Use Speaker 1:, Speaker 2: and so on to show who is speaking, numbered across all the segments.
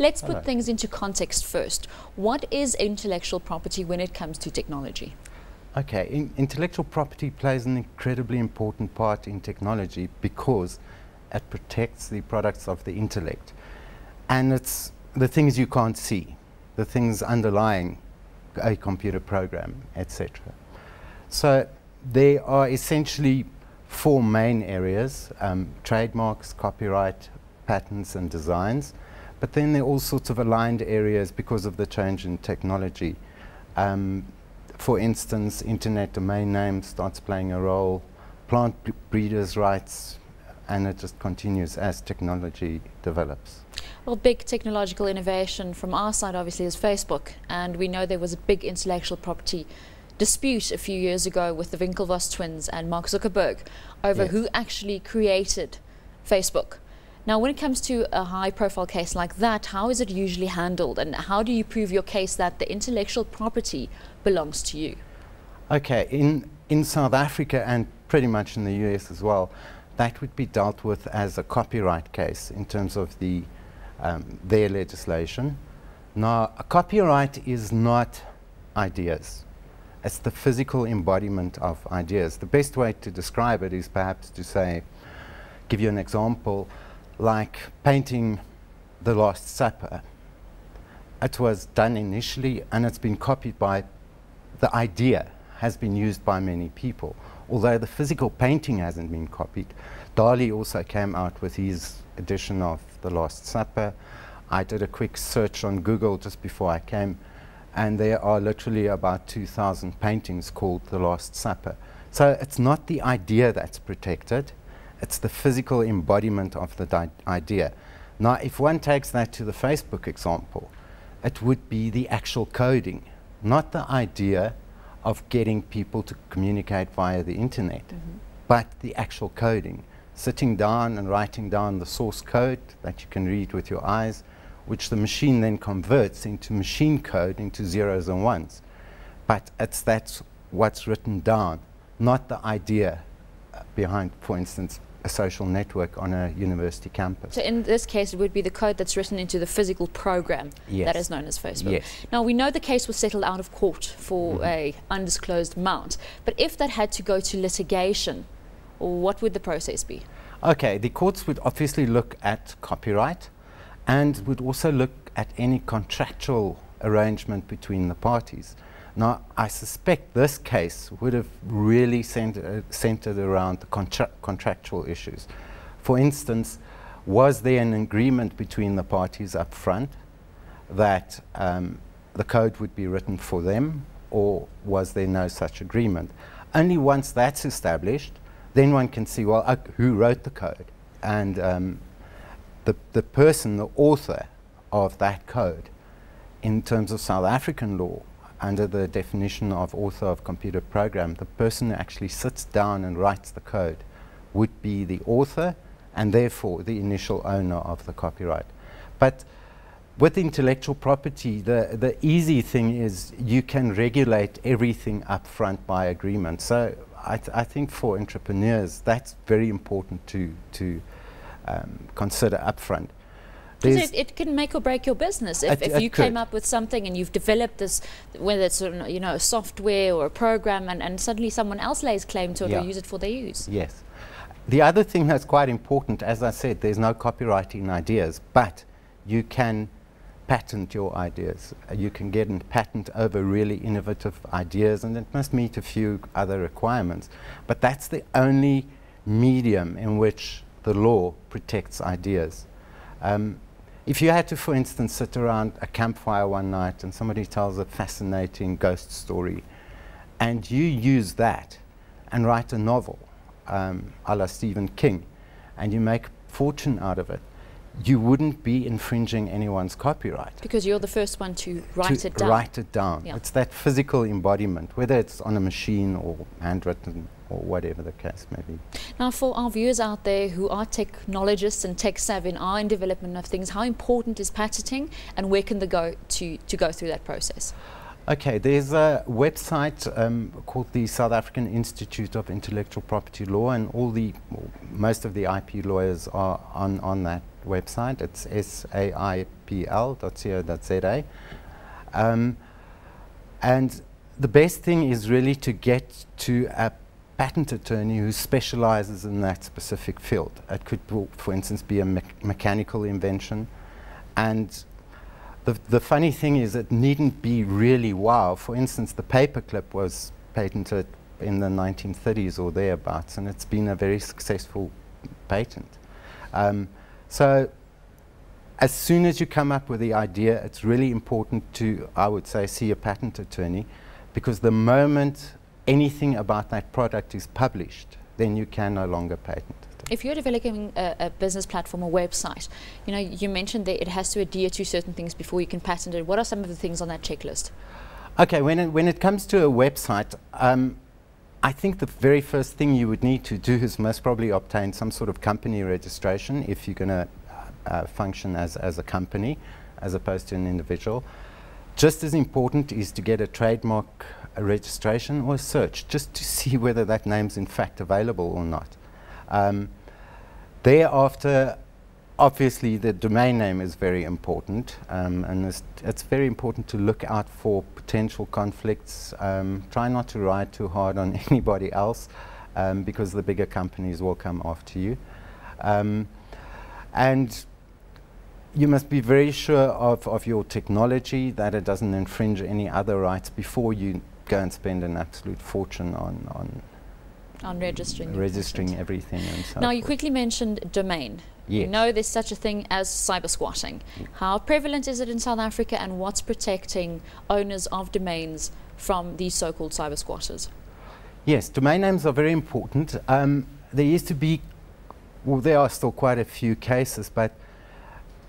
Speaker 1: Let's put things into context first. What is intellectual property when it comes to technology?
Speaker 2: Okay, intellectual property plays an incredibly important part in technology because it protects the products of the intellect. And it's the things you can't see, the things underlying a computer program, etc. So there are essentially four main areas: trademarks, copyright, patents and designs. But then there are all sorts of aligned areas because of the change in technology. For instance, internet domain name starts playing a role, plant breeders' rights, and it just continues as technology develops.
Speaker 1: Well, big technological innovation from our side obviously is Facebook, and we know there was a big intellectual property dispute a few years ago with the Winklevoss twins and Mark Zuckerberg over who actually created Facebook. Now, when it comes to a high-profile case like that, how is it usually handled, and how do you prove your case that the intellectual property belongs to you?
Speaker 2: Okay, in South Africa and pretty much in the US as well, that would be dealt with as a copyright case in terms of the their legislation. Now, a copyright is not ideas. It's the physical embodiment of ideas. The best way to describe it is perhaps to say, give you an example, like painting the Last Supper. It was done initially and it's been copied by, the idea has been used by many people. Although the physical painting hasn't been copied. Dali also came out with his edition of the Last Supper. I did a quick search on Google just before I came, and there are literally about 2,000 paintings called the Last Supper. So it's not the idea that's protected, it's the physical embodiment of the idea. Now, if one takes that to the Facebook example, it would be the actual coding, not the idea of getting people to communicate via the internet, but the actual coding. Sitting down and writing down the source code that you can read with your eyes, which the machine then converts into machine code, into zeros and ones. But that's what's written down, not the idea behind, for instance, a social network on a university campus.
Speaker 1: So in this case, it would be the code that's written into the physical program that is known as Facebook.
Speaker 2: Yes.
Speaker 1: Now, we know the case was settled out of court for a undisclosed amount, but if that had to go to litigation, what would the process be?
Speaker 2: Okay, the courts would obviously look at copyright and would also look at any contractual arrangement between the parties. Now, I suspect this case would have really centered around the contractual issues. For instance, was there an agreement between the parties up front that the code would be written for them, or was there no such agreement? Only once that's established, then one can see, well, who wrote the code? And the person, the author of that code, in terms of South African law, under the definition of author of computer program, the person who actually sits down and writes the code would be the author and therefore the initial owner of the copyright. But with intellectual property, the easy thing is you can regulate everything up front by agreement. So I think for entrepreneurs, that's very important to consider up front.
Speaker 1: It can make or break your business. If you came up with something and you've developed this, whether it's a software or a program, and suddenly someone else lays claim to it or use it for their use.
Speaker 2: Yes. The other thing that's quite important, as I said, there's no copyright in ideas, but you can patent your ideas. You can get a patent over really innovative ideas, and it must meet a few other requirements. But that's the only medium in which the law protects ideas. If you had to, for instance, sit around a campfire one night and somebody tells a fascinating ghost story, and you use that and write a novel, a la Stephen King, and you make fortune out of it, you wouldn't be infringing anyone's copyright.
Speaker 1: Because you're the first one to write it down.
Speaker 2: Write it down. Yeah. It's that physical embodiment, whether it's on a machine or handwritten or whatever the case may be.
Speaker 1: Now, for our viewers out there who are technologists and tech savvy and are in development of things, how important is patenting, and where can they go to go through that process?
Speaker 2: Okay, there's a website called the South African Institute of Intellectual Property Law, and most of the IP lawyers are on that website. It's saipl.co.za. And the best thing is really to get to a patent attorney who specializes in that specific field. It could, for instance, be a mechanical invention. And the funny thing is it needn't be really wow. For instance, the paperclip was patented in the 1930s or thereabouts, and it's been a very successful patent. So as soon as you come up with the idea, it's really important to, I would say, see a patent attorney, because the moment anything about that product is published, then you can no longer patent it.
Speaker 1: If you're developing a business platform or website, you know, you mentioned that it has to adhere to certain things before you can patent it. What are some of the things on that checklist?
Speaker 2: Okay, when it comes to a website, I think the very first thing you would need to do is most probably obtain some sort of company registration if you're going to function as a company as opposed to an individual. Just as important is to get a trademark registration or a search, just to see whether that name's in fact available or not. Thereafter, obviously the domain name is very important, and it's very important to look out for potential conflicts. Try not to ride too hard on anybody else, because the bigger companies will come after you. And you must be very sure of your technology, that it doesn't infringe any other rights before you go and spend an absolute fortune on registering everything and so
Speaker 1: Now, you quickly mentioned domain.
Speaker 2: Yes.
Speaker 1: You know there's such a thing as cyber squatting. How prevalent is it in South Africa, and what's protecting owners of domains from these so-called cyber squatters?
Speaker 2: Yes, domain names are very important. There used to be, well, there are still quite a few cases, but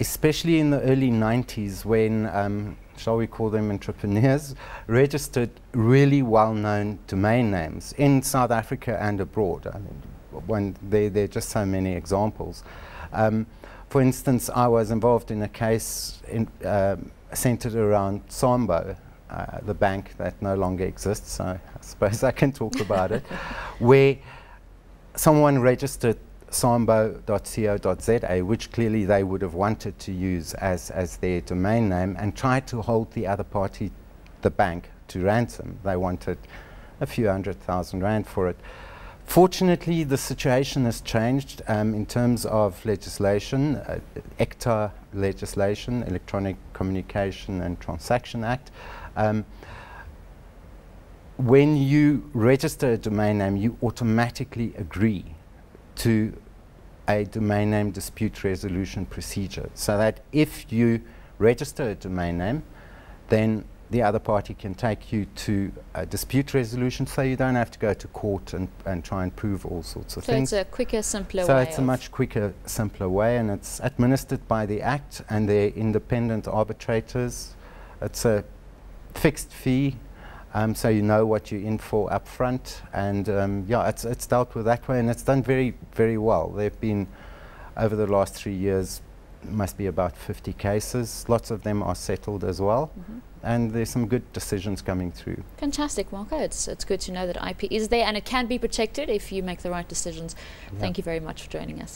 Speaker 2: especially in the early 90s when, shall we call them entrepreneurs, registered really well-known domain names in South Africa and abroad. I mean, there are just so many examples. For instance, I was involved in a case centered around Sambo, the bank that no longer exists, so I suppose I can talk about it, where someone registered sambo.co.za, which clearly they would have wanted to use as their domain name, and tried to hold the other party, the bank, to ransom. They wanted a few $100,000 for it. Fortunately, the situation has changed in terms of legislation, ECTA legislation, Electronic Communication and Transaction Act. When you register a domain name, you automatically agree to a domain name dispute resolution procedure, so that if you register a domain name, then the other party can take you to a dispute resolution, so you don't have to go to court and try and prove all sorts of things.
Speaker 1: So it's a quicker, simpler way.
Speaker 2: So it's a much quicker, simpler way, and it's administered by the Act, and they're independent arbitrators. It's a fixed fee, so you know what you're in for up front, and yeah, it's dealt with that way, and it's done very, very well. There have been, over the last 3 years, must be about 50 cases. Lots of them are settled as well, and there's some good decisions coming through.
Speaker 1: Fantastic, Marco. It's good to know that IP is there and it can be protected if you make the right decisions.
Speaker 2: Yeah.
Speaker 1: Thank you very much for joining us.